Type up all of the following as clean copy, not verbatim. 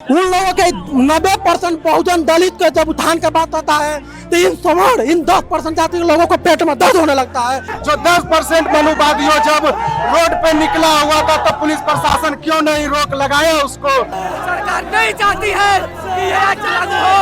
उन लोगों के 90% बहुजन दलित के जब उत्थान की बात आता है तो इन 10% जाति के लोगों को पेट में दर्द होने लगता है। जो 10% मनुवादियों जब रोड पे निकला हुआ था तो पुलिस प्रशासन क्यों नहीं रोक लगाया उसको? सरकार नहीं चाहती है कि ये लागू हो,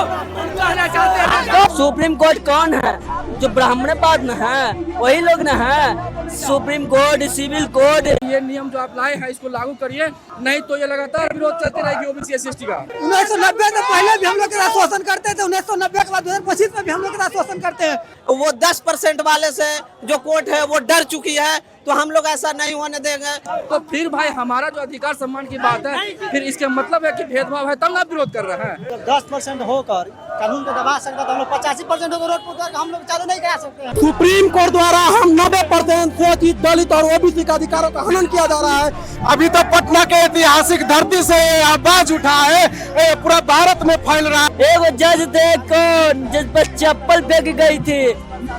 कहना चाहते हैं। सुप्रीम कोर्ट कौन है? जो ब्राह्मणवाद न है वही लोग न है। सुप्रीम कोर्ट, सिविल कोर्ट, ये नियम जो आप लाए हैं इसको लागू करिए, नहीं तो ये लगातार विरोध चलते रहेगी ओबीसी एससी का। 1990 से पहले भी हम लोग का शोषण करते थे, 1990 के बाद 2025 में भी हम लोग का शोषण करते हैं। वो 10% वाले से जो कोर्ट है वो डर चुकी है, तो हम लोग ऐसा नहीं होने देंगे। तो फिर भाई हमारा जो अधिकार सम्मान की बात है, फिर इसके मतलब है कि भेदभाव है, तब आप विरोध कर रहे हैं। 10% होकर कानून को दबा सकता था, हम लोग 85% होकर रोड पर हम लोग चालू नहीं करा सकते। सुप्रीम कोर्ट द्वारा हम 90% शोषित दलित और ओबीसी का अधिकारों का हनन किया जा रहा है। अभी तो पटना के ऐतिहासिक धरती से आवाज उठा है, ये पूरा भारत में फैल रहा है। एक जज थे कौन जिस पर चप्पल फेंक गई थी,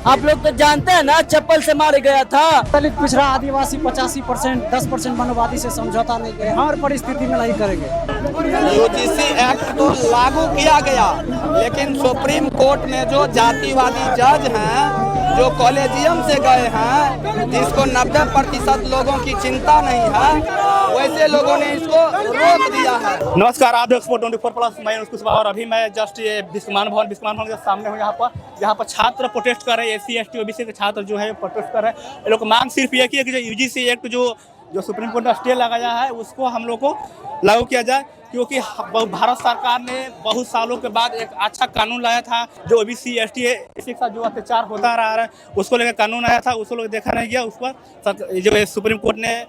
आप लोग तो जानते हैं ना, चप्पल से मार गया था। दलित पिछड़ा आदिवासी 85%, 10% मनुवादी से समझौता नहीं करे, हर परिस्थिति में नहीं करेंगे। यूजीसी एक्ट तो लागू किया गया, लेकिन सुप्रीम कोर्ट में जो जातिवादी जज हैं, जो कॉलेजियम से गए हैं, जिसको 90% लोगों की चिंता नहीं है, वैसे लोगों ने इसको रोक दिया है। नमस्कार, आप देख स्पोर्ट 24+, मैं कुशवाहा और अभी मैं जस्ट ये बिस्मान भवन के सामने हूँ। यहाँ पर छात्र प्रोटेस्ट कर रहे हैं, SC ST OBC के छात्र जो है प्रोटेस्ट कर रहे हैं। ये लोग मांग सिर्फ ये की है कि जो यूजीसी एक्ट जो सुप्रीम कोर्ट ने स्टे लगाया है उसको हम लोग को लागू किया जाए, क्योंकि भारत सरकार ने बहुत सालों के बाद एक अच्छा कानून लाया था। जो OBC ST के साथ जो अत्याचार होता रहा है उसको लेकर कानून आया था, उसको लोग देखा नहीं गया, उस पर जो सुप्रीम कोर्ट ने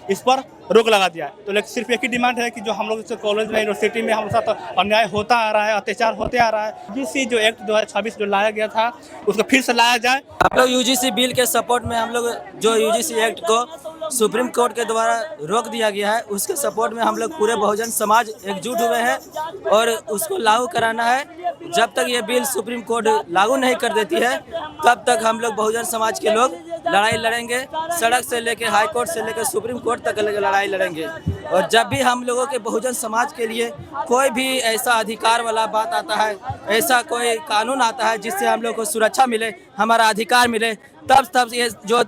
इस पर रोक लगा दिया है। तो लेकिन सिर्फ एक ही डिमांड है कि जो हम लोग कॉलेज में, यूनिवर्सिटी में हम साथ अन्याय होता आ रहा है, अत्याचार होते आ रहा है, यूजीसी जो एक्ट 2026 जो लाया गया था उसको फिर से लाया जाए। हम लोग यूजीसी बिल के सपोर्ट में, हम लोग जो यूजीसी एक्ट को सुप्रीम कोर्ट के द्वारा रोक दिया गया है उसके सपोर्ट में हम लोग पूरे बहुजन समाज एकजुट हुए हैं और उसको लागू कराना है। जब तक ये बिल सुप्रीम कोर्ट लागू नहीं कर देती है तब तक हम लोग बहुजन समाज के लोग लड़ाई लड़ेंगे। सड़क से लेके हाई कोर्ट से लेकर सुप्रीम कोर्ट तक लड़ाई लड़ेंगे। और जब भी हम लोगों के बहुजन समाज के लिए कोई भी ऐसा अधिकार वाला बात आता है, ऐसा कोई कानून आता है जिससे हम लोग को सुरक्षा मिले, हमारा अधिकार मिले, तब ये जो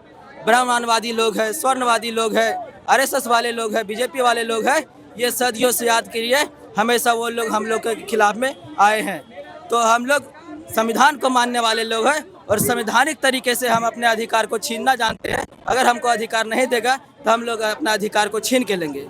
ब्राह्मणवादी लोग हैं, स्वर्णवादी लोग हैं, RSS वाले लोग हैं, BJP वाले लोग हैं, ये सदियों से याद करिए हमेशा वो लोग हम लोग के खिलाफ में आए हैं। तो हम लोग संविधान को मानने वाले लोग हैं और संवैधानिक तरीके से हम अपने अधिकार को छीनना जानते हैं। अगर हमको अधिकार नहीं देगा तो हम लोग अपना अधिकार को छीन के लेंगे।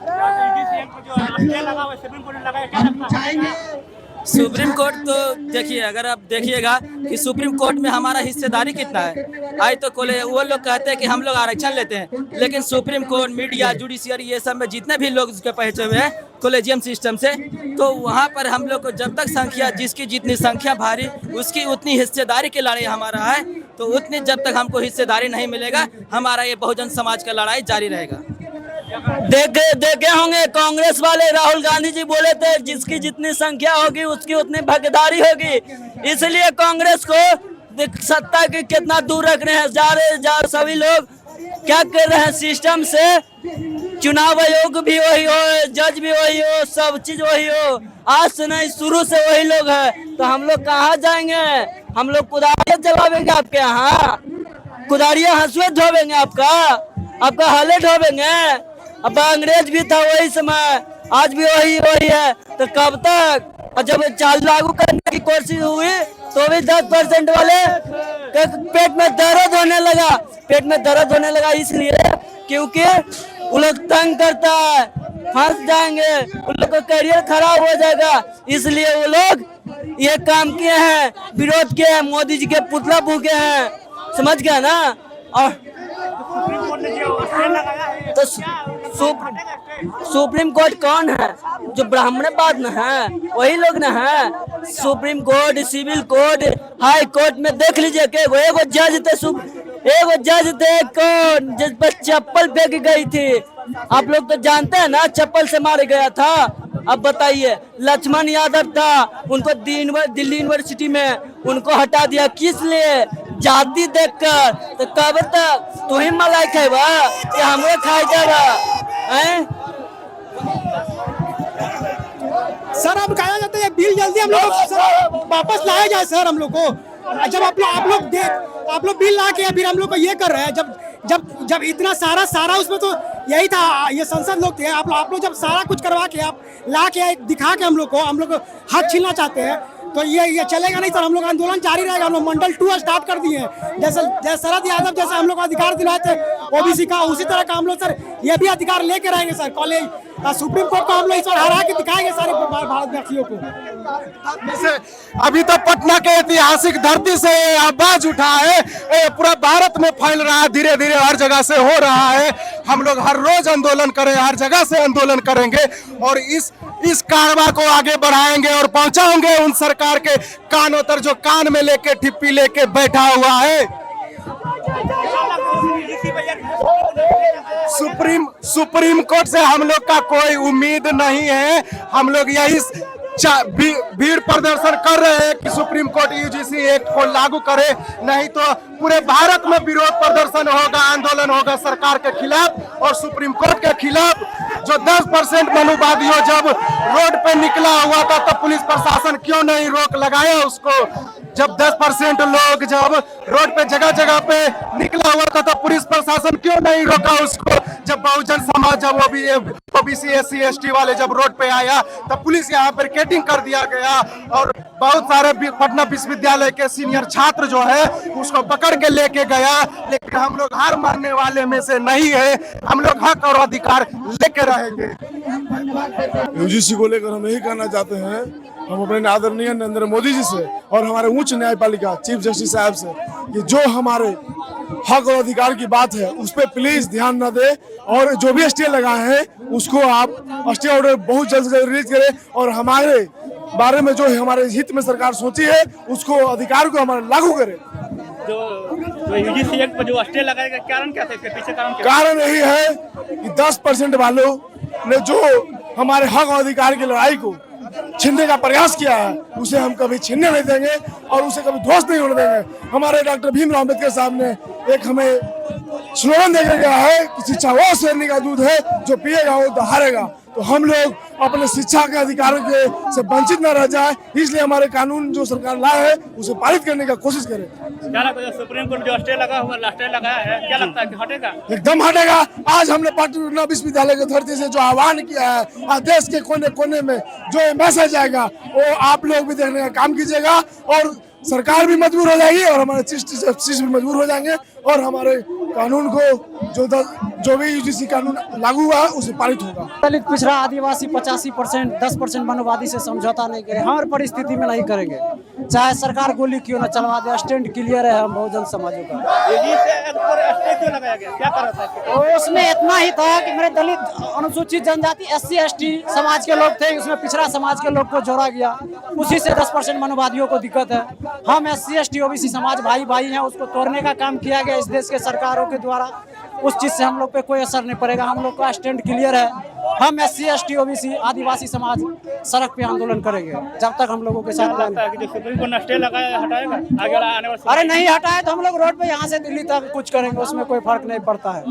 सुप्रीम कोर्ट तो देखिए, अगर आप देखिएगा कि सुप्रीम कोर्ट में हमारा हिस्सेदारी कितना है। आज तो वो लोग कहते हैं कि हम लोग आरक्षण लेते हैं, लेकिन सुप्रीम कोर्ट, मीडिया, जुडिशियरी, ये सब में जितने भी लोग उसके पहुंचे हुए हैं कॉलेजियम सिस्टम से, तो वहाँ पर हम लोग को जब तक संख्या, जिसकी जितनी संख्या भारी उसकी उतनी हिस्सेदारी की लड़ाई हमारा है। तो उतनी जब तक हमको हिस्सेदारी नहीं मिलेगा हमारा ये बहुजन समाज का लड़ाई जारी रहेगा। देखे होंगे कांग्रेस वाले, राहुल गांधी जी बोले थे जिसकी जितनी संख्या होगी उसकी उतनी भागीदारी होगी। इसलिए कांग्रेस को सत्ता के कितना दूर रख रहे हैं। जा सभी लोग क्या कर रहे हैं, सिस्टम से चुनाव आयोग भी वही हो, जज भी वही हो, सब चीज वही हो। आज से नहीं, शुरू से वही लोग हैं। तो हम लोग कहाँ जाएंगे? हम लोग कुदारियाँ जलावेंगे आपके यहाँ, कुदारियाँ हंसुए धोवेंगे, आपका हले धोवेंगे। अब अंग्रेज भी था वही समय, आज भी वही है। तो कब तक? और जब चाल लागू करने की कोशिश हुई तो भी 10% वाले पेट में दर्द होने लगा, इसलिए क्योंकि वो लोग तंग करता है, फंस जाएंगे, उन लोग का करियर खराब हो जाएगा। इसलिए वो लोग ये काम किए हैं, विरोध किए हैं, मोदी जी के पुतला फूके हैं, समझ गया ना। और तो सुप्रीम कोर्ट कौन है? जो ब्राह्मणवाद न है वही लोग न है। Supreme court, civil court, high court में देख लीजिए कि एगो जज थे कौन जिस पर चप्पल फेंक गई थी। आप लोग तो जानते हैं ना, चप्पल से मार गया था। अब बताइए, लक्ष्मण यादव था, उनको दिल्ली यूनिवर्सिटी में उनको हटा दिया, किस लिए? जाति देखकर। तो कब तक तू ही मलाई खेबा कि हमरे खाए जाबा? सर अब कहा जाता है बिल जल्दी हम लोग वापस लाया जाए सर। हम लोग को जब आप लोग बिल ला के फिर हम लोग को ये कर रहे हैं, जब इतना सारा उसमें तो यही था, ये संसद लोग थे। आप लोग जब सारा कुछ करवा के आप ला के दिखा के हम लोग को हक छीनना चाहते हैं तो ये चलेगा नहीं सर। हम लोग आंदोलन जारी रहेगा। हम लोग मंडल 2 स्टार्ट कर दिए हैं। जैसे शरद यादव जैसे हम लोग अधिकार दिलाए थे ओबीसी का, उसी तरह का हम लोग सर ये भी अधिकार लेके रहेंगे सर। कॉलेज सुप्रीम कोर्ट को हम लोग इस बार हरा के दिखाएंगे सारे भारतवासियों को। अभी तो पटना के ऐतिहासिक धरती से आवाज उठा है, पूरा भारत में फैल रहा है, धीरे धीरे हर जगह से हो रहा है। हम लोग हर रोज आंदोलन करें, हर जगह से आंदोलन करेंगे और इस कारवा को आगे बढ़ाएंगे और पहुंचाएंगे उन सरकार के कानों तक जो कान में लेके ठिप्पी लेके बैठा हुआ है। सुप्रीम कोर्ट से हम लोग का कोई उम्मीद नहीं है। हम लोग यही भीड़ प्रदर्शन कर रहे हैं कि सुप्रीम कोर्ट यूजीसी एक्ट को लागू करे, नहीं तो पूरे भारत में विरोध प्रदर्शन होगा, आंदोलन होगा सरकार के खिलाफ और सुप्रीम कोर्ट के खिलाफ। जो 10% मनुवादियों जब रोड पे निकला हुआ था तब पुलिस प्रशासन क्यों नहीं रोक लगाया उसको? जब 10% लोग जब रोड पे जगह जगह पे निकला हुआ था तब पुलिस प्रशासन क्यों नहीं रोका उसको? जब बहुजन समाज जब ओबीसी SC ST वाले जब रोड पे आया तब पुलिस यहाँ पर कैटिंग कर दिया गया और बहुत सारे पटना विश्वविद्यालय के सीनियर छात्र जो है उसको पकड़ के लेके गया। लेकिन हम लोग हार मानने वाले में से नहीं है, हम लोग हक और अधिकार लेके रहेंगे। यूजीसी को लेकर हम यही कहना चाहते हैं, हम अपने आदरणीय नरेंद्र मोदी जी से और हमारे उच्च न्यायपालिका चीफ जस्टिस साहब से कि जो हमारे हक और अधिकार की बात है उस पर प्लीज ध्यान न दे और जो भी स्टे लगाए हैं उसको आप स्टे ऑर्डर बहुत जल्द से रिलीज करें और हमारे बारे में जो हमारे हित में सरकार सोची है उसको अधिकार को हमारे लागू करें। जो यूजीसी एक्ट पर जो स्टे लगाएगा कारण क्या था, इसके पीछे कारण यही है कि 10% वालों ने जो हमारे हक और अधिकार की लड़ाई को छीनने का प्रयास किया है उसे हम कभी छीनने नहीं देंगे और उसे कभी ध्वस्त नहीं होने देंगे। हमारे डॉक्टर भीमराव अम्बेडकर साहब ने एक हमें स्लोगन दिया गया है कि शिक्षा वो शेरनी का दूध है जो पिएगा वो दहाड़ेगा। तो हम लोग अपने शिक्षा के अधिकारों के से वंचित न रह जाए, इसलिए हमारे कानून जो सरकार लाए है उसे पारित करने का कोशिश करें। क्या लगता है सुप्रीम कोर्ट जो स्टे लगा हुआ स्टे लगाया है, क्या लगता है कि हटेगा? एकदम हटेगा। आज हमने पटना विश्वविद्यालय के धरती से जो आह्वान किया है, देश के कोने कोने में जो मैसेज आएगा वो आप लोग भी देखने का काम कीजिएगा और सरकार भी मजबूर हो जाएगी और हमारे चीफ जस्टिस भी मजबूर हो जाएंगे और हमारे कानून को जो भी यूजीसी कानून लागू हुआ है उसे पारित होगा। दलित पिछड़ा आदिवासी 85%, 10% मनुवादी से समझौता नहीं करेंगे, हर परिस्थिति में नहीं करेंगे, चाहे सरकार गोली क्यों न चलवा दे। स्टैंड क्लियर है हम बहुजन समाजों का। क्यों लगाया गया, क्या कर रहा था? उसमें इतना ही था कि मेरे दलित अनुसूचित जनजाति SC ST समाज के लोग थे, उसमें पिछड़ा समाज के लोग को जोड़ा गया, उसी से 10% मनुवादियों को दिक्कत है। हम SC ST OBC समाज भाई हैं, उसको तोड़ने का काम किया गया इस देश के सरकारों के द्वारा। उस चीज से हम लोग पे कोई असर नहीं पड़ेगा, हम लोग का स्टैंड क्लियर है। हम SC ST OBC आदिवासी समाज सड़क पे आंदोलन करेंगे जब तक हम लोगों के साथ सुप्रीम कोर्ट ने स्टे लगाया हटाएगा आगे आने वाले? अरे नहीं हटाए तो हम लोग रोड पे यहाँ से दिल्ली तक कुछ करेंगे, उसमें कोई फर्क नहीं पड़ता है।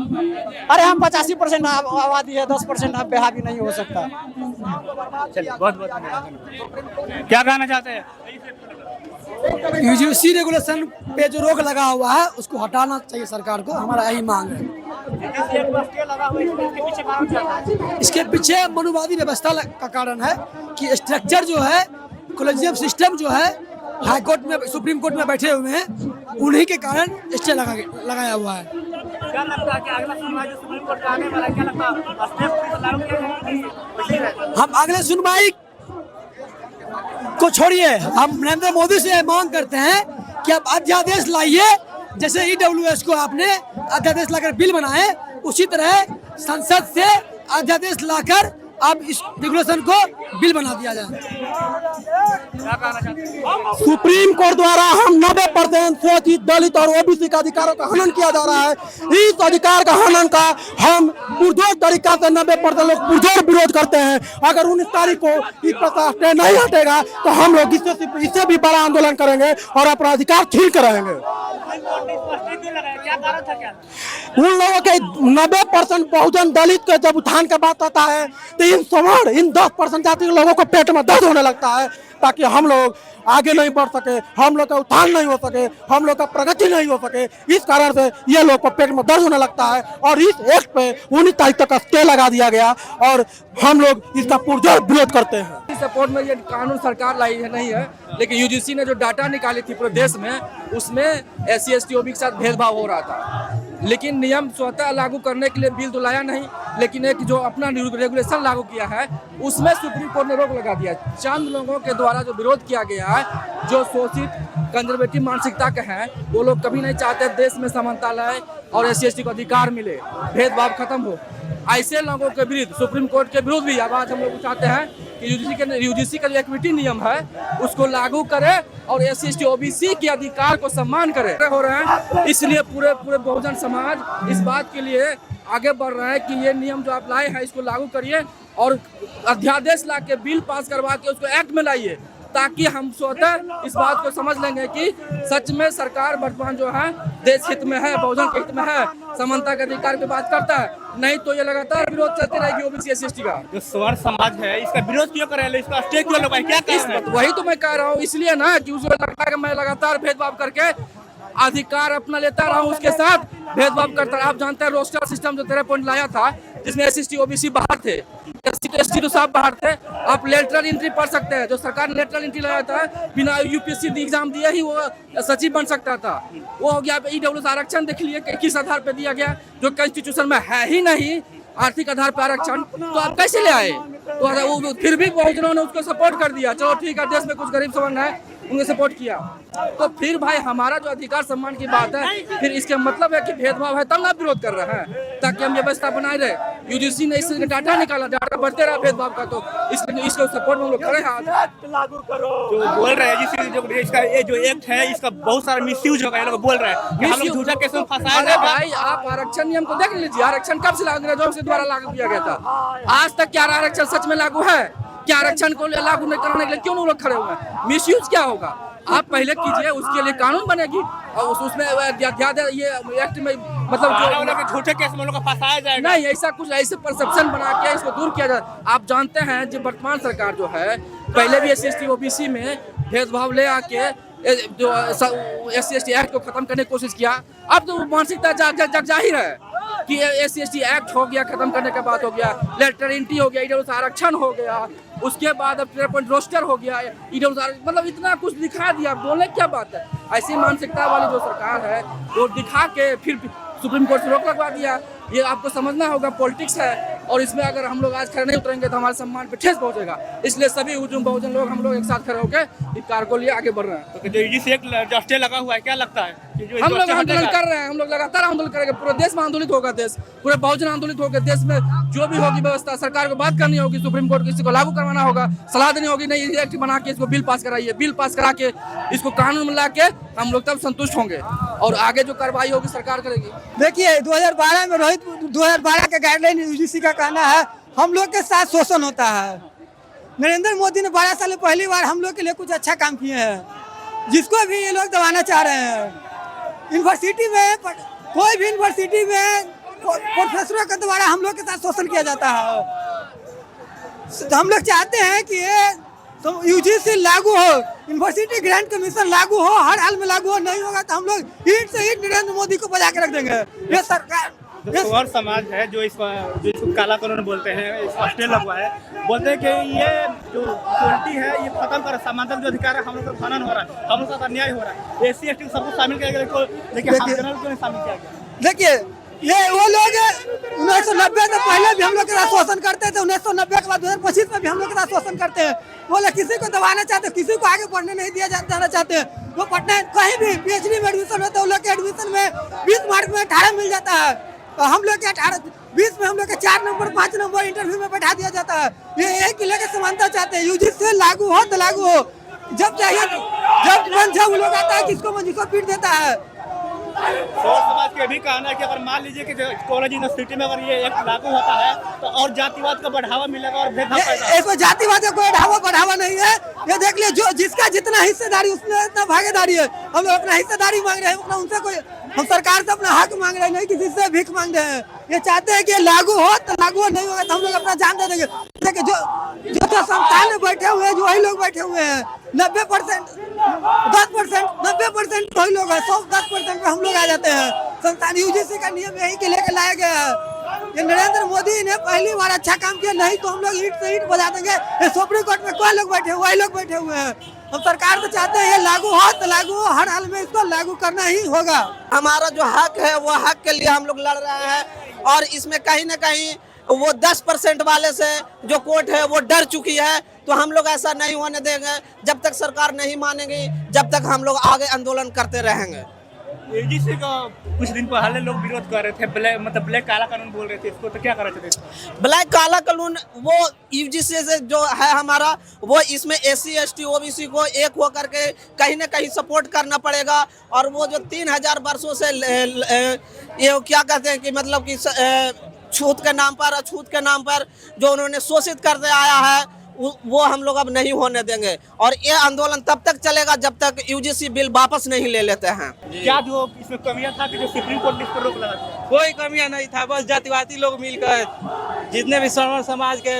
अरे हम 85% आबादी है, 10% आप बेहावी नहीं हो सकता। चलिए बहुत बहुत क्या कहना चाहते हैं? यूजीसी रेगुलेशन पे जो रोक लगा हुआ है उसको हटाना चाहिए सरकार को, हमारा यही मांग है। इसके पीछे मनुवादी व्यवस्था का कारण है कि स्ट्रक्चर जो है, कॉलेजियम सिस्टम जो है हाई कोर्ट में सुप्रीम कोर्ट में बैठे हुए हैं, उन्हीं के कारण स्टे लगाया हुआ है। क्या लगता है कि अगला सुनवाई सुप्रीम कोर्ट का आने वाला है, क्या लगता है? हम अगले सुनवाई को छोड़िए, हम नरेंद्र मोदी से मांग करते हैं कि आप अध्यादेश लाइए, जैसे EWS को आपने अध्यादेश लाकर बिल बनाए, उसी तरह संसद से अध्यादेश लाकर अब इस रेगुलेशन को बिल बना दिया जाए। सुप्रीम कोर्ट द्वारा हम 90% शोषित दलित और OBC का अधिकारों का हनन किया जा रहा है। इस अधिकार का हनन का हम पुरजोर तरीका से 90% लोग पुरजोर विरोध करते हैं। अगर 19 तारीख को इस पर नहीं हटेगा तो हम लोग इससे भी बड़ा आंदोलन करेंगे और अपना अधिकार छीन कर रहेंगे। उन लोगों के 90% बहुजन दलित के जब उत्थान का बात आता है तो इन सवर्ण इन 10% जाति के लोगों को पेट में दर्द होने लगता है, ताकि हम लोग आगे नहीं बढ़ सके, हम लोग का उत्थान नहीं हो सके, हम लोग का प्रगति नहीं हो सके। इस कारण से ये लोग को पेट में दर्द होने लगता है और इस एक्ट पे 19 तारीख तक स्टे लगा दिया गया और हम लोग इसका पुरजोर विरोध करते हैं। सपोर्ट में ये कानून सरकार लाई है नहीं है, लेकिन यूजीसी ने जो डाटा निकाली थी पूरे देश में, उसमें SC ST OBC के साथ भेदभाव हो रहा था। लेकिन नियम स्वतः लागू करने के लिए बिल तो लाया नहीं, लेकिन एक जो अपना रेगुलेशन लागू किया है उसमें सुप्रीम कोर्ट ने रोक लगा दिया। चंद लोगों के द्वारा जो विरोध किया गया है, जो शोषित कंजर्वेटिव मानसिकता के हैं, वो लोग कभी नहीं चाहते देश में समानता लाए और SC ST को अधिकार मिले, भेदभाव खत्म हो। ऐसे लोगों के विरुद्ध सुप्रीम कोर्ट के विरुद्ध भी आवाज हम लोग उठाते हैं कि यूजीसी का जो इक्विटी नियम है उसको लागू करे और SC ST OBC के अधिकार को सम्मान करे हो रहे हैं। इसलिए पूरे बहुजन समाज इस बात के लिए आगे बढ़ रहा है कि ये नियम जो आप लाए हैं इसको लागू करिए और अध्यादेश ला के बिल पास करवा के उसको एक्ट में लाइए, ताकि हम स्वतः इस बात को समझ लेंगे कि सच में सरकार वर्तमान जो है देश हित में है, बहुजन के हित में है, समानता के अधिकार की बात करता है। नहीं तो ये लगातार विरोध चलती रहेगी OBC SC ST का। जो स्वर्ण समाज है इसका विरोध क्यों कर रहे हैं, इसका स्टे क्यों लगाए, क्या कारण है? वही तो मैं कह रहा हूँ, इसलिए ना कि उसको लगता है कि मैं लगातार भेदभाव करके अधिकार अपना लेता रहा हूँ, उसके साथ भेदभाव करता रहा। आप जानते हैं रोस्टर सिस्टम जो 13 पॉइंट लाया था, जिसमें SC ST OBC बाहर थे, SC ST तो सब बाहर थे। आप लेटरल एंट्री पढ़ सकते हैं, जो सरकार ने लेटरल एंट्री लाया था बिना UPSC एग्जाम दिए ही वो सचिव बन सकता था, वो हो गया। EWS आरक्षण देख लिए किस आधार पर दिया गया, जो कॉन्स्टिट्यूशन में है ही नहीं, आर्थिक आधार पर आरक्षण, तो आप कैसे ले आए? तो वो फिर भी बहुजनों ने उसको सपोर्ट कर दिया, चलो ठीक है, देश में कुछ गरीब सवर्ण है उन्हें सपोर्ट किया। तो फिर भाई हमारा जो अधिकार सम्मान की बात है, फिर इसके मतलब है कि भेदभाव है तब ना विरोध कर रहे हैं, ताकि हम ये व्यवस्था बनाए रहे। यूजीसी ने इससे डाटा निकाला, डाटा बढ़ते रहा भेदभाव का, तो इसको सपोर्ट में हम लोग खड़े हैं। लागू करो जो बोल रहे हैं, जिस इसका ये जो एक्ट है इसका बहुत सारा मिसयूज होगा, ये लोग बोल रहे हैं कि हम लोग झूठा केस में फंसाए अरे भाई आप आरक्षण नियम को देख लीजिए, आरक्षण कब से अंग्रेजों के द्वारा लागू किया गया था, आज तक क्या आरक्षण सच में लागू है? क्या आरक्षण को लागू नहीं कराने के लिए क्यों लोग खड़े हुए हैं? मिसयूज क्या होगा? आप पहले कीजिए, उसके लिए कानून बनेगी और उसमें ये एक्ट में मतलब जो झूठे केस में लोग फंसाया जाएगा नहीं, ऐसा कुछ ऐसे परसेप्शन बना के इसको दूर किया जाए। आप जानते हैं जो वर्तमान सरकार जो है, पहले भी SC ST OBC में भेदभाव ले आके जो SC ST एक्ट को खत्म करने की कोशिश किया। अब तो मानसिकता जग जाहिर है कि SC ST एक्ट हो गया, खत्म करने का बात हो गया, लेटर एंट्री हो गया, EWS आरक्षण हो गया, उसके बाद अब 13 पॉइंट रोस्टर हो गया, EWS मतलब इतना कुछ दिखा दिया, बोलने क्या बात है? ऐसी मानसिकता वाली जो सरकार है वो दिखा के फिर सुप्रीम कोर्ट से रोक लगवा दिया। ये आपको समझना होगा, पॉलिटिक्स है और इसमें अगर हम लोग आज खड़े नहीं उतरेंगे तो हमारे सम्मान पे ठेस पहुंचेगा। इसलिए सभी हुजूम बहुजन लोग हम लोग एक साथ खड़े होकर इस कार्य को लिए आगे बढ़ रहे हैं। तो जो यूजीसी एक्ट जस्टे लगा हुआ है, क्या लगता है कि जो हम लोग आंदोलन कर रहे हैं, हम लोग लगातार आंदोलन करेंगे, पूरे देश में आंदोलित होगा, देश पूरे बहुजन आंदोलित होकर देश में जो भी होगी व्यवस्था सरकार को बात करनी होगी, सुप्रीम कोर्ट किसी को लागू करवाना होगा, सलाह देनी होगी, नहीं एक्ट बना के इसको बिल पास कराइए, बिल पास करा के इसको कानून में ला के हम लोग तब संतुष्ट होंगे और आगे जो कार्रवाई होगी सरकार करेगी। देखिए 2012 में 2012 का गाइडलाइन यूजीसी का कहना है हम लोग के साथ शोषण होता है। नरेंद्र मोदी ने 12 साल पहली बार हम लोग के लिए कुछ अच्छा काम किए हैं, जिसको भी ये लोग दबाना चाह रहे हैं। यूनिवर्सिटी में कोई भी यूनिवर्सिटी में प्रोफेसरों के द्वारा हम लोग के साथ शोषण किया जाता है। हम लोग चाहते हैं कि ये यूजीसी लागू हो, यूनिवर्सिटी ग्रांट कमीशन लागू हो, हर हाल में लागू हो। नहीं होगा तो हम लोग ईंट से ईंट नरेंद्र मोदी को बजा के रख देंगे। ये सरकार और समाज है जो इसको काला कानून बोलते हैं, इसका स्टे लगवा है, बोलते हैं कि ये जो इक्वलिटी है ये खत्म कर, समानता जो अधिकार है हम लोग का हनन हो रहा है, हम लोग का अन्याय हो रहा है। SC ST सबको शामिल किया गया, लेकिन जनरल को नहीं शामिल किया गया। देखिए ये वो लोग 1990 से पहले भी हम लोग के साथ शोषण करते थे, 1990 के बाद 2025 में भी हम लोग के साथ शोषण करते हैं। वो लोग किसी को दबाना चाहते, किसी को आगे बढ़ने नहीं दिया जाना चाहते। वो पटना कहीं भी PhD में एडमिशन होता है, उन लोग के एडमिशन में 20 मार्क में 18 मिल जाता है, हम लोग के 20 में हम लोग के 4 नंबर 5 नंबर इंटरव्यू में बैठा दिया जाता है। ये एक किले के समानता चाहते हैं, यूजीसी लागू हो तो लागू हो, जब चाहिए जब मन जब लोग आता है किसको मन जिसको पीट देता है। और समाज के भी कहना है कि अगर मान लीजिए कि कॉलेज यूनिवर्सिटी में अगर ये एक्ट लागू होता है तो और जातिवाद का बढ़ावा मिलेगा और भेदभाव पैदा। इसमें जातिवाद का कोई बढ़ावा नहीं है। ये देख लिया, जो जिसका जितना हिस्सेदारी उसमें इतना भागीदारी है। हम लोग अपना हिस्सेदारी मांग रहे हैं, अपना उनसे कोई, हम सरकार से अपना हक मांग रहे हैं, नहीं किसी से भीख मांग रहे हैं। ये चाहते हैं कि लागू हो, तो लागू हो, नहीं होगा तो हम लोग अपना जान दे देंगे। देखिए जो संस्थान में बैठे हुए हैं, जो वही लोग बैठे हुए हैं, 90%, 10%, 90% वही लोग हैं, 110% पे हम लोग आ जाते हैं। संस्थान यूजीसी का नियम यही के लेकर लाया गया है। ये नरेंद्र मोदी ने पहली बार अच्छा काम किया, नहीं तो हम लोग ईंट से ईंट बजा देंगे। ये सुप्रीम कोर्ट में कोई लोग बैठे हुए, वही लोग बैठे हुए हैं। हम सरकार से चाहते हैं ये लागू हो, तो लागू हो, हर हाल में इसको लागू करना ही होगा। हमारा जो हक है वो हक के लिए हम लोग लड़ रहे हैं, और इसमें कहीं न कहीं वो 10% वाले से जो कोर्ट है वो डर चुकी है। तो हम लोग ऐसा नहीं होने देंगे, जब तक सरकार नहीं मानेगी, जब तक हम लोग आगे आंदोलन करते रहेंगे। यूजीसी का कुछ दिन पहले लोग विरोध कर रहे थे, ब्लैक काला कानून बोल रहे थे इसको, तो क्या करना चाहते थे? ब्लैक काला कानून वो यूजीसी से जो है हमारा, वो इसमें SC ST OBC को एक होकर के कहीं न कहीं सपोर्ट करना पड़ेगा। और वो जो 3000 वर्षों से ये क्या कहते हैं कि मतलब कि छूत के नाम पर, अछूत के नाम पर जो उन्होंने शोषित करते आया है, वो हम लोग अब नहीं होने देंगे। और ये आंदोलन तब तक चलेगा जब तक यूजीसी बिल वापस नहीं ले लेते हैं। क्या जो इसमें कमियां था कि जो सुप्रीम कोर्ट ने इस पर रोक लगा दी? कोई कमियां नहीं था, बस जातिवादी लोग मिलकर जितने भी सवर्ण समाज के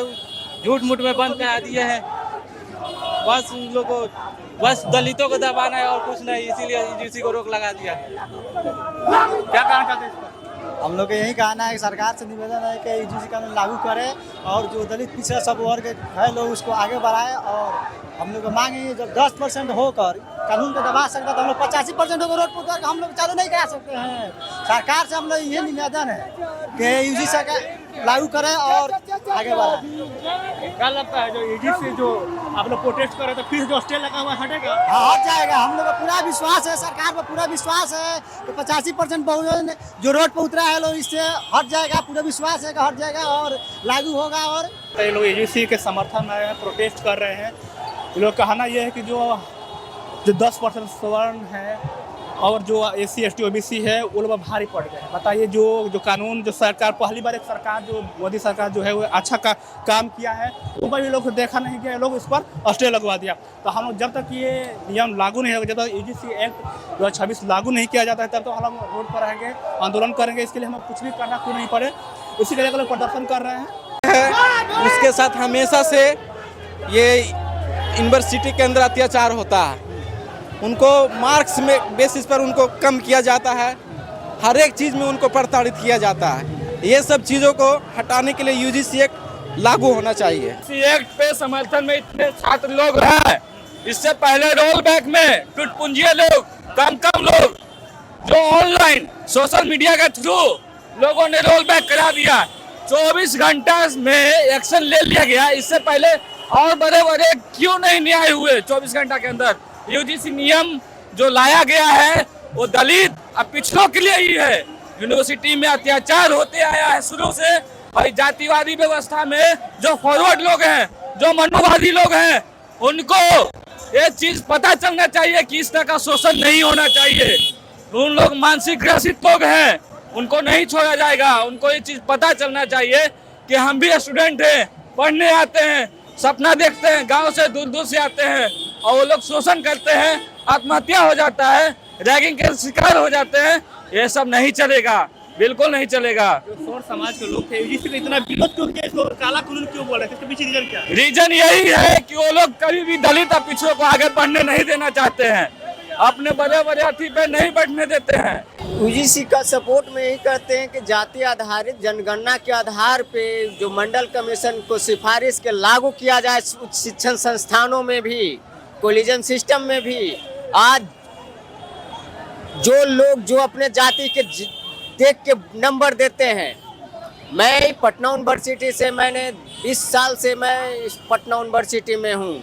झूठ मूठ में बंद करा दिए हैं। बस उन लोग को बस दलितों को दबाना है और कुछ नहीं, इसीलिए यूजीसी को रोक लगा दिया। क्या कहना चाहते हैं? हम लोग का यही कहना है कि सरकार से निवेदन है कि यूजीसी कानून लागू करे, और जो दलित पिछड़ा सब वर्ग है लोग उसको आगे बढ़ाए। और हम लोग मांगे जब 10% होकर कानून को दबा सकता, तो हम लोग 85% होकर रोड पर उतर हम लोग चालू नहीं करा सकते हैं। सरकार से हम लोग ये निवेदन है कि यूजीसी का लागू करें और आगे बढ़ाएं। क्या लगता है जो यूजीसी जो आप लोग प्रोटेस्ट कर रहे थे, फिर जो स्टे लगा हुआ हटेगा? हाँ, हट जाएगा। हम लोग का पूरा विश्वास है, सरकार पर पूरा विश्वास है कि 85% बहुजन जो रोड पर उतरा है लोग, इससे हट जाएगा। पूरा विश्वास है कि हट जाएगा और लागू होगा। और कई लोग यूजीसी के समर्थन में प्रोटेस्ट कर रहे हैं। ये लोग कहना यह है कि जो 10% सवर्ण है और जो SC ST OBC है वो लोग भारी पड़ गए हैं। बताइए जो कानून जो सरकार, पहली बार एक सरकार जो मोदी सरकार जो है वो अच्छा काम किया है, वो पर भी लोग देखा नहीं गया, लोग इस पर स्टे लगवा दिया। तो हम लोग जब तक ये नियम लागू नहीं होगा, जब तक यूजीसी एक्ट 2026 लागू नहीं किया जाता है, तब तो हम लोग रोड पर रहेंगे, आंदोलन करेंगे। इसके लिए हमें कुछ भी करना क्यों नहीं पड़े, उसी के लिए लोग प्रदर्शन कर रहे हैं। उसके साथ हमेशा से ये यूनिवर्सिटी के अंदर अत्याचार होता है, उनको मार्क्स में बेसिस पर उनको कम किया जाता है, हर एक चीज़ में उनको प्रताड़ित किया जाता है। ये सब चीज़ों को हटाने के लिए यूजीसी एक्ट लागू होना चाहिए। एक्ट पे समर्थन में इतने छात्र लोग हैं, इससे पहले रोल बैक में टुटपुंजिया लोग, कम लोग जो ऑनलाइन सोशल मीडिया के थ्रू लोगों ने रोल बैक करा दिया। 24 घंटा में एक्शन ले लिया गया। इससे पहले और बड़े क्यों नहीं न्याय हुए 24 घंटा के अंदर? यूजीसी नियम जो लाया गया है वो दलित और पिछड़ों के लिए ही है। यूनिवर्सिटी में अत्याचार होते आया है शुरू से, और जातिवादी व्यवस्था में जो फॉरवर्ड लोग हैं, जो मनुवादी लोग हैं, उनको ये चीज पता चलना चाहिए कि इस तरह का शोषण नहीं होना चाहिए। उन लोग मानसिक ग्रसित लोग हैं, उनको नहीं छोड़ा जाएगा। उनको ये चीज पता चलना चाहिए कि हम भी स्टूडेंट हैं, पढ़ने आते हैं, सपना देखते हैं, गांव से दूर से आते हैं, और वो लोग शोषण करते हैं, आत्महत्या हो जाता है, रैगिंग के शिकार हो जाते हैं। ये सब नहीं चलेगा, बिल्कुल नहीं चलेगा। जो सौर समाज के लोग थे, यूजीसी का इतना विरोध क्यों किया, इसको काला कानून क्यों बोल रहे थे, इसके पीछे रीजन क्या है? रीजन यही है कि वो लोग कभी भी दलित और पिछड़ों को आगे बढ़ने नहीं देना चाहते हैं, अपने बड़े अथी पे नहीं बैठने देते हैं। यूजीसी का सपोर्ट में यही करते हैं कि जाति आधारित जनगणना के आधार पे जो मंडल कमीशन को सिफारिश के लागू किया जाए उच्च शिक्षण संस्थानों में भी, कॉलेजन सिस्टम में भी। आज जो लोग जो अपने जाति के देख के नंबर देते हैं, मैं पटना यूनिवर्सिटी से, मैंने 20 साल से मैं इस पटना यूनिवर्सिटी में हूँ।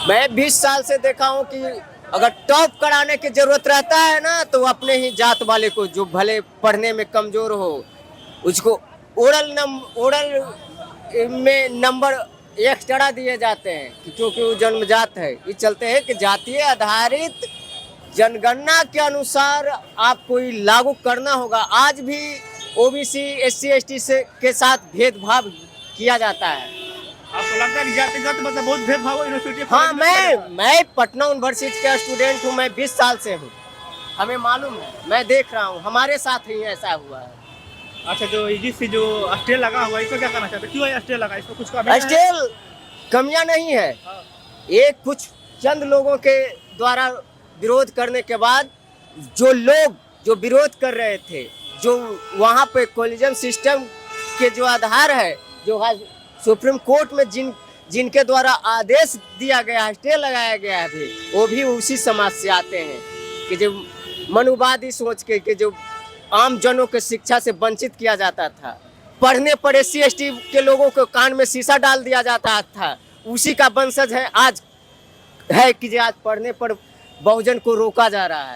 मैं 20 साल से देखा हूँ कि अगर टॉप कराने की जरूरत रहता है ना, तो अपने ही जात वाले को, जो भले पढ़ने में कमजोर हो, उसको ओरल में नंबर एक्स्ट्रा दिए जाते हैं क्योंकि वो जन्मजात है। ये चलते हैं कि जातीय आधारित जनगणना के अनुसार आपको लागू करना होगा। आज भी OBC SC ST से के साथ भेदभाव किया जाता है। आपको लगता है कि जातिगत मतलब बहुत भेदभाव यूनिवर्सिटी? हाँ, मैं पटना यूनिवर्सिटी का स्टूडेंट हूँ, मैं 20 साल से हूँ, हमें मालूम है, मैं देख रहा हूँ, हमारे साथ ही ऐसा हुआ है। अच्छा, जो यूजीसी जो स्टे लगा हुआ है, इसको क्या करना चाहते हैं? क्यों स्टे लगा? इसमें कुछ कमी है? स्टिल कमियां नहीं है, एक कुछ चंद लोगों के द्वारा विरोध करने के बाद जो लोग जो विरोध कर रहे थे, जो वहाँ पे कोलिजन सिस्टम के जो आधार है, जो आज सुप्रीम कोर्ट में जिनके द्वारा आदेश दिया गया है, स्टे लगाया गया है, भी वो भी उसी समाज से आते हैं कि जो मनुवादी सोच के जो आम जनों के शिक्षा से वंचित किया जाता था, पढ़ने पर SC ST के लोगों को कान में शीशा डाल दिया जाता था, उसी का वंशज है आज, है कि आज पढ़ने पर बहुजन को रोका जा रहा है।